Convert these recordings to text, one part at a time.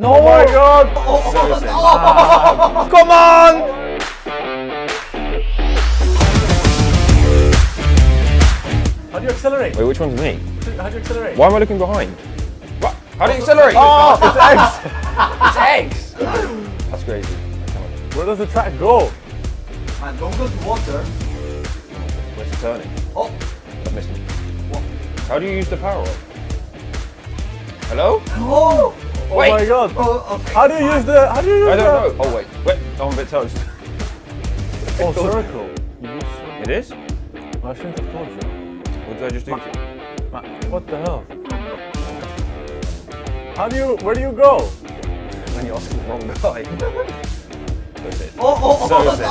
No! Oh my god! Come on! How do you accelerate? Wait, which one's me? How do you accelerate? Why am I looking behind? What? How do you accelerate? Oh, it's eggs! It's eggs! That's crazy. Come on. Where does the track go? Man, don't go to water. Where's the turning? Oh! I've missed it. What? How do you use the power up? Hello? Oh! Oh Wait. my god! Oh, okay. How do you use the? How do you use I the? don't know. Oh wait. Wait. I'm a bit toast. Oh, circle. You use circle. It is? I shouldn't have told you. What did I just do to you? Man, what the hell? How do you? Where do you go? When you're asking the wrong guy. So sick. Oh! So sick.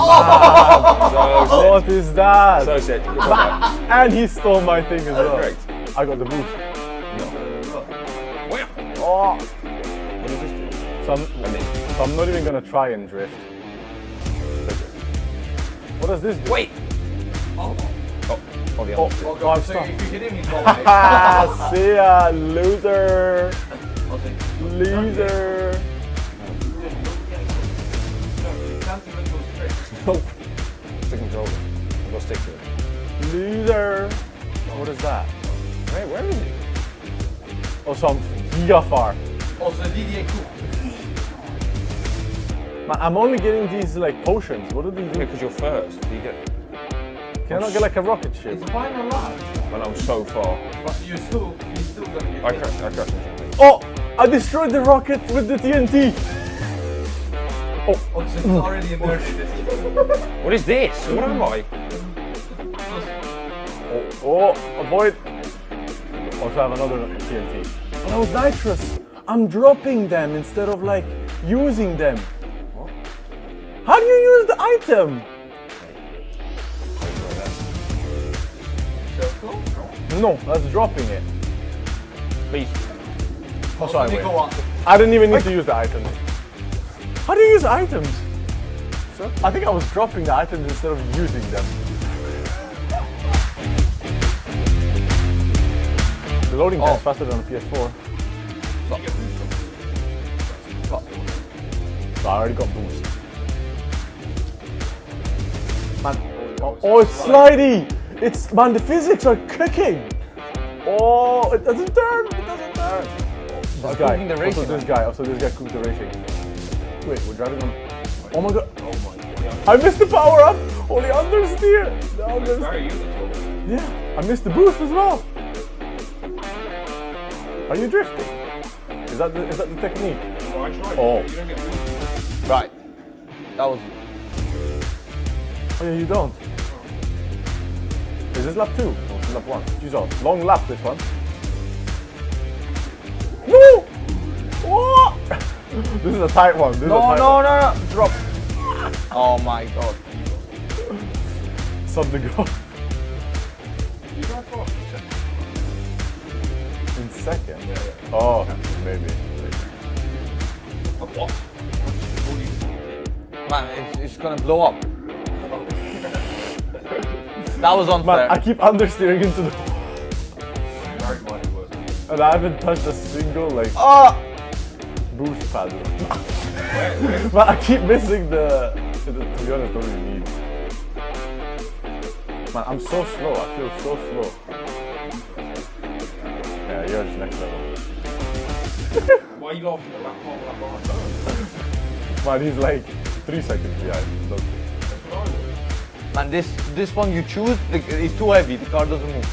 So What is that? sick. So sick. Good back. And he stole my thing as well. Correct. I got the boost. No. Where? Oh. What does this do? So I'm not even gonna try and drift. What does this do? Wait. Oh, the Oh, other two. oh, I'm So stuck. if you hit him, he's gone. Ah, see ya, loser. Okay. Loser. You can't even go straight. Nope. Stick controller. I'm gonna stick to it. Loser. What is that? Where is it? Oh, so I'm giga far. Also, DDA cool. Man, I'm only getting these like potions. What do they Yeah, do? because you're first. You get. Can I not get like a rocket ship? It's final lap. And I'm so far. But you're still gonna get I hit. crashed into something. Oh! I destroyed the rocket with the TNT. Oh, so it's already in there. What is this? What am I? Oh, avoid. Also have another TNT. Oh, that was nitrous. I'm dropping them instead of like using them. What? How do you use the item? Circle? No, that's dropping it. Please. Oh, sorry, Nico wait. wants it. I didn't even need to use the items. How do you use items? So, I think I was dropping the items instead of using them. The loading time is faster than the PS4. So I already got boost. Man, oh, it's slidey! Man, the physics are cooking! Oh, it doesn't turn! It doesn't turn! This guy, cooking the racing, also this guy cooked the racing. Wait, we're driving on. Oh my god! I missed the power up! Oh, the understeer! The understeer. Yeah, I missed the boost as well. Are you drifting? Is that the technique? Oh. Right. That was. Oh yeah, you don't. Is this lap 2? No, it's lap 1. Jesus, long lap this one. No! Oh! This is a tight one. This is a No, tight no, one. no, no. Drop. Oh my god. Something to go. In second? Oh, maybe. Man, it's gonna blow up. That was unfair. Man, I keep understeering into the. And I haven't touched a single like boost paddle. Man, I keep missing the. To be honest, don't really need. Man, I'm so slow. I feel so slow. Yeah, you're just next level. Why are you laughing at that part? Man, he's like 3 seconds behind. Look. Man, this one you choose is too heavy. The car doesn't move.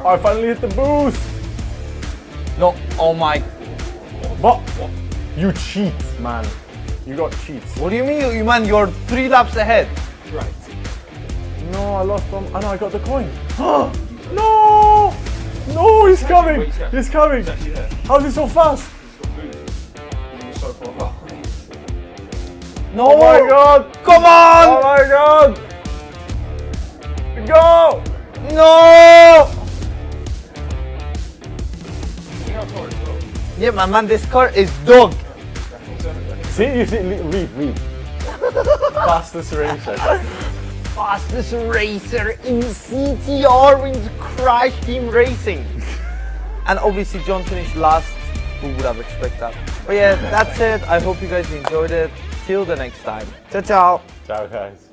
I finally hit the boost. No. Oh my. But you cheat, man. You got cheats. What do you mean, you man? You're 3 laps ahead. Right. No, I lost them. Oh no, I got the coin. No! No, he's coming! He's coming! How is he so fast? So far apart. No. Oh my god! Come on! Oh my god! Go! No! Yeah, man, this car is dog. See, you see, read. Fastest racer. Fastest racer in CTR wins Crash Team Racing. And obviously John finished last. Who would have expected that? But yeah, that's it. I hope you guys enjoyed it. Till the next time. Ciao, ciao. Ciao, guys.